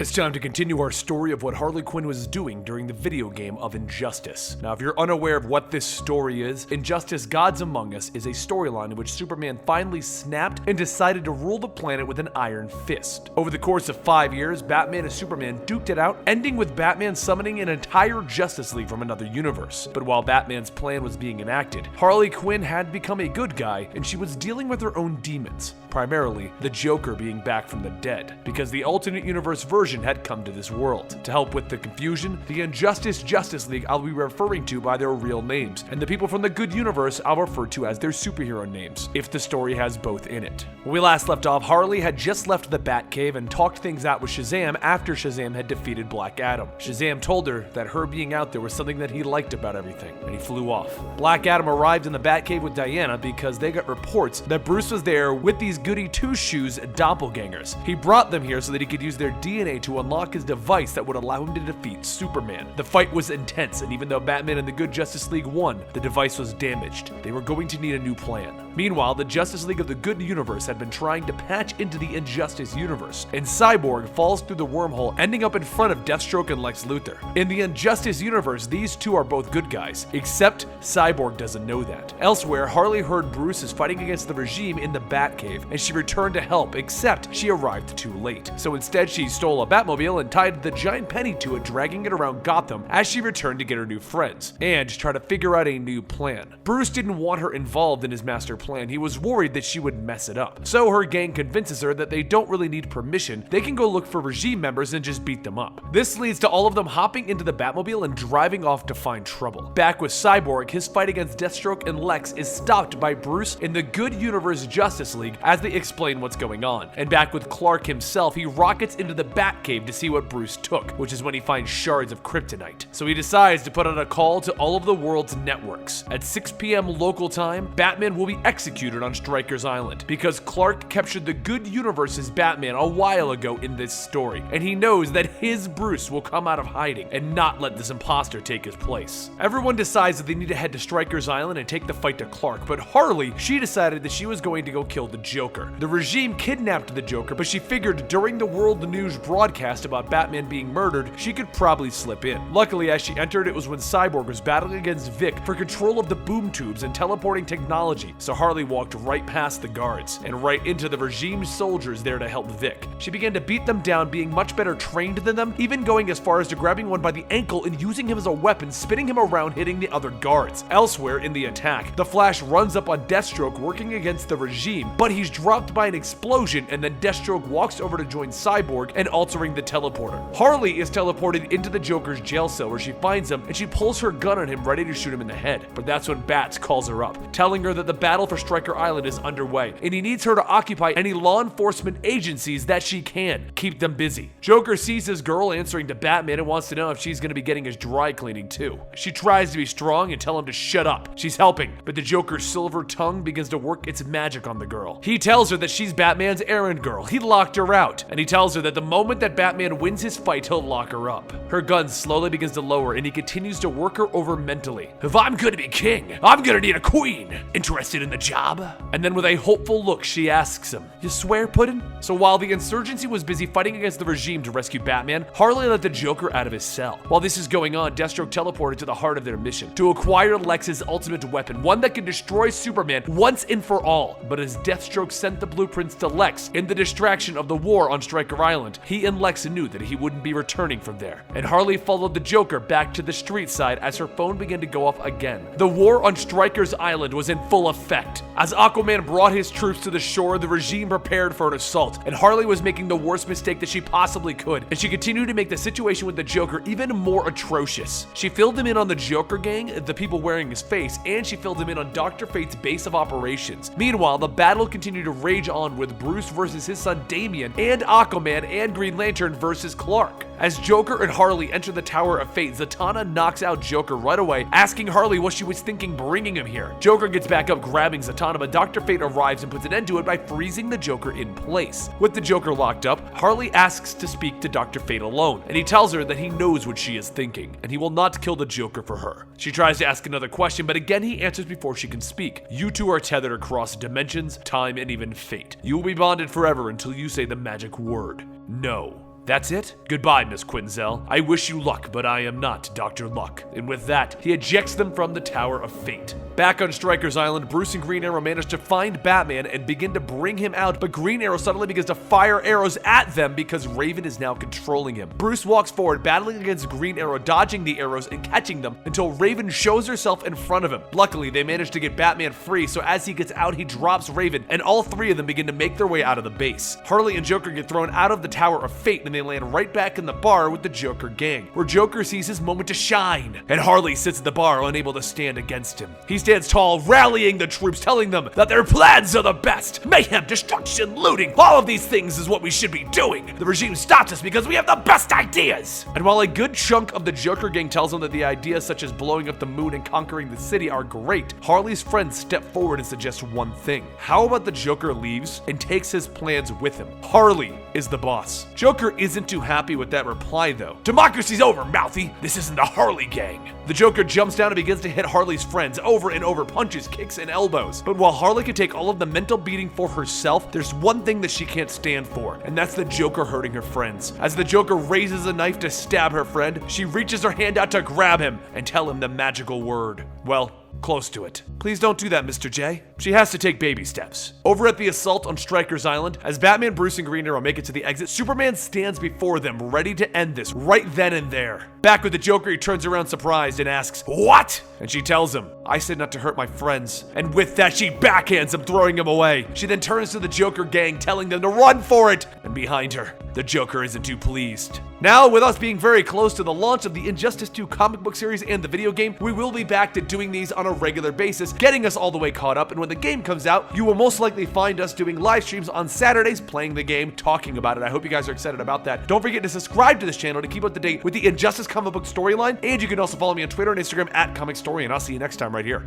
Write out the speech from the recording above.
It's time to continue our story of what Harley Quinn was doing during the video game of Injustice. Now, if you're unaware of what this story is, Injustice Gods Among Us is a storyline in which Superman finally snapped and decided to rule the planet with an iron fist. Over the course of 5 years, Batman and Superman duked it out, ending with Batman summoning an entire Justice League from another universe. But while Batman's plan was being enacted, Harley Quinn had become a good guy, and she was dealing with her own demons. Primarily, the Joker being back from the dead, because the alternate universe version had come to this world. To help with the confusion, the Injustice Justice League I'll be referring to by their real names, and the people from the good universe I'll refer to as their superhero names, if the story has both in it. When we last left off, Harley had just left the Batcave and talked things out with Shazam after Shazam had defeated Black Adam. Shazam told her that her being out there was something that he liked about everything, and he flew off. Black Adam arrived in the Batcave with Diana because they got reports that Bruce was there with these goody two-shoes doppelgangers. He brought them here so that he could use their DNA to unlock his device that would allow him to defeat Superman. The fight was intense, and even though Batman and the good Justice League won, the device was damaged. They were going to need a new plan. Meanwhile, the Justice League of the good universe had been trying to patch into the Injustice universe, and Cyborg falls through the wormhole, ending up in front of Deathstroke and Lex Luthor. In the Injustice universe, these two are both good guys, except Cyborg doesn't know that. Elsewhere, Harley heard Bruce is fighting against the regime in the Batcave, and she returned to help, except she arrived too late. So instead, she stole a Batmobile and tied the giant penny to it, dragging it around Gotham as she returned to get her new friends, and try to figure out a new plan. Bruce didn't want her involved in his master plan. He was worried that she would mess it up. So her gang convinces her that they don't really need permission. They can go look for regime members and just beat them up. This leads to all of them hopping into the Batmobile and driving off to find trouble. Back with Cyborg, his fight against Deathstroke and Lex is stopped by Bruce in the good universe Justice League as they explain what's going on. And back with Clark himself, he rockets into the Batcave to see what Bruce took, which is when he finds shards of kryptonite. So he decides to put out a call to all of the world's networks. At 6 p.m. local time, Batman will be executed on Stryker's Island because Clark captured the good universe's Batman a while ago in this story, and he knows that his Bruce will come out of hiding and not let this imposter take his place. Everyone decides that they need to head to Stryker's Island and take the fight to Clark, but Harley, she decided that she was going to go kill the Joker. The regime kidnapped the Joker, but she figured during the world news broadcast about Batman being murdered, she could probably slip in. Luckily, as she entered, it was when Cyborg was battling against Vic for control of the boom tubes and teleporting technology, so Harley walked right past the guards and right into the regime soldiers there to help Vic. She began to beat them down, being much better trained than them, even going as far as to grabbing one by the ankle and using him as a weapon, spinning him around, hitting the other guards. Elsewhere in the attack, the Flash runs up on Deathstroke working against the regime, but he's dropped by an explosion, and then Deathstroke walks over to join Cyborg and altering the teleporter. Harley is teleported into the Joker's jail cell where she finds him, and she pulls her gun on him ready to shoot him in the head. But that's when Bats calls her up, telling her that the battle for Stryker Island is underway, and he needs her to occupy any law enforcement agencies that she can. Keep them busy. Joker sees his girl answering to Batman and wants to know if she's going to be getting his dry cleaning too. She tries to be strong and tell him to shut up. She's helping, but the Joker's silver tongue begins to work its magic on the girl. He tells her that she's Batman's errand girl. He locked her out, and he tells her that the moment that Batman wins his fight, he'll lock her up. Her gun slowly begins to lower, and he continues to work her over mentally. If I'm gonna be king, I'm gonna need a queen. Interested in the job? And then with a hopeful look, she asks him, "You swear, Puddin'?" So while the insurgency was busy fighting against the regime to rescue Batman, Harley let the Joker out of his cell. While this is going on, Deathstroke teleported to the heart of their mission, to acquire Lex's ultimate weapon, one that can destroy Superman once and for all. But as Deathstroke sent the blueprints to Lex in the distraction of the war on Stryker Island, he and Lex knew that he wouldn't be returning from there. And Harley followed the Joker back to the street side as her phone began to go off again. The war on Stryker's Island was in full effect. As Aquaman brought his troops to the shore, the regime prepared for an assault, and Harley was making the worst mistake that she possibly could, and she continued to make the situation with the Joker even more atrocious. She filled him in on the Joker gang, the people wearing his face, and she filled him in on Dr. Fate's base of operations. Meanwhile, the battle continued to rage on with Bruce versus his son Damian, and Aquaman and Green Lantern versus Clark. As Joker and Harley enter the Tower of Fate, Zatanna knocks out Joker right away, asking Harley what she was thinking bringing him here. Joker gets back up, grabbing Zatanna, but Dr. Fate arrives and puts an end to it by freezing the Joker in place. With the Joker locked up, Harley asks to speak to Dr. Fate alone, and he tells her that he knows what she is thinking, and he will not kill the Joker for her. She tries to ask another question, but again he answers before she can speak. You two are tethered across dimensions, time, and even fate. You will be bonded forever until you say the magic word. No. That's it? Goodbye, Miss Quinzel. I wish you luck, but I am not Dr. Luck. And with that, he ejects them from the Tower of Fate. Back on Stryker's Island, Bruce and Green Arrow manage to find Batman and begin to bring him out, but Green Arrow suddenly begins to fire arrows at them because Raven is now controlling him. Bruce walks forward, battling against Green Arrow, dodging the arrows and catching them until Raven shows herself in front of him. Luckily, they manage to get Batman free, so as he gets out, he drops Raven, and all three of them begin to make their way out of the base. Harley and Joker get thrown out of the Tower of Fate, and they land right back in the bar with the Joker gang, where Joker sees his moment to shine, and Harley sits at the bar unable to stand against him. He stands tall, rallying the troops, telling them that their plans are the best. Mayhem, destruction, looting, all of these things is what we should be doing. The regime stopped us because we have the best ideas. And while a good chunk of the Joker gang tells him that the ideas such as blowing up the moon and conquering the city are great, Harley's friends step forward and suggest one thing. How about the Joker leaves and takes his plans with him? Harley is the boss. Joker isn't too happy with that reply though. Democracy's over, Mouthy. This isn't the Harley gang. The Joker jumps down and begins to hit Harley's friends over and over, punches, kicks, and elbows. But while Harley can take all of the mental beating for herself, there's one thing that she can't stand for, and that's the Joker hurting her friends. As the Joker raises a knife to stab her friend, she reaches her hand out to grab him and tell him the magical word. Well, close to it. Please don't do that, Mr. J. She has to take baby steps. Over at the assault on Stryker's Island, as Batman, Bruce, and Green Arrow make it to the exit, Superman stands before them, ready to end this right then and there. Back with the Joker, he turns around surprised and asks, "What?" And she tells him, "I said not to hurt my friends." And with that, she backhands him, throwing him away. She then turns to the Joker gang, telling them to run for it. And behind her, the Joker isn't too pleased. Now, with us being very close to the launch of the Injustice 2 comic book series and the video game, we will be back to doing these on a regular basis, getting us all the way caught up, and when the game comes out, you will most likely find us doing live streams on Saturdays, playing the game, talking about it. I hope you guys are excited about that. Don't forget to subscribe to this channel to keep up to date with the Injustice comic book storyline, and you can also follow me on Twitter and Instagram at Comicstorian. I'll see you next time right here.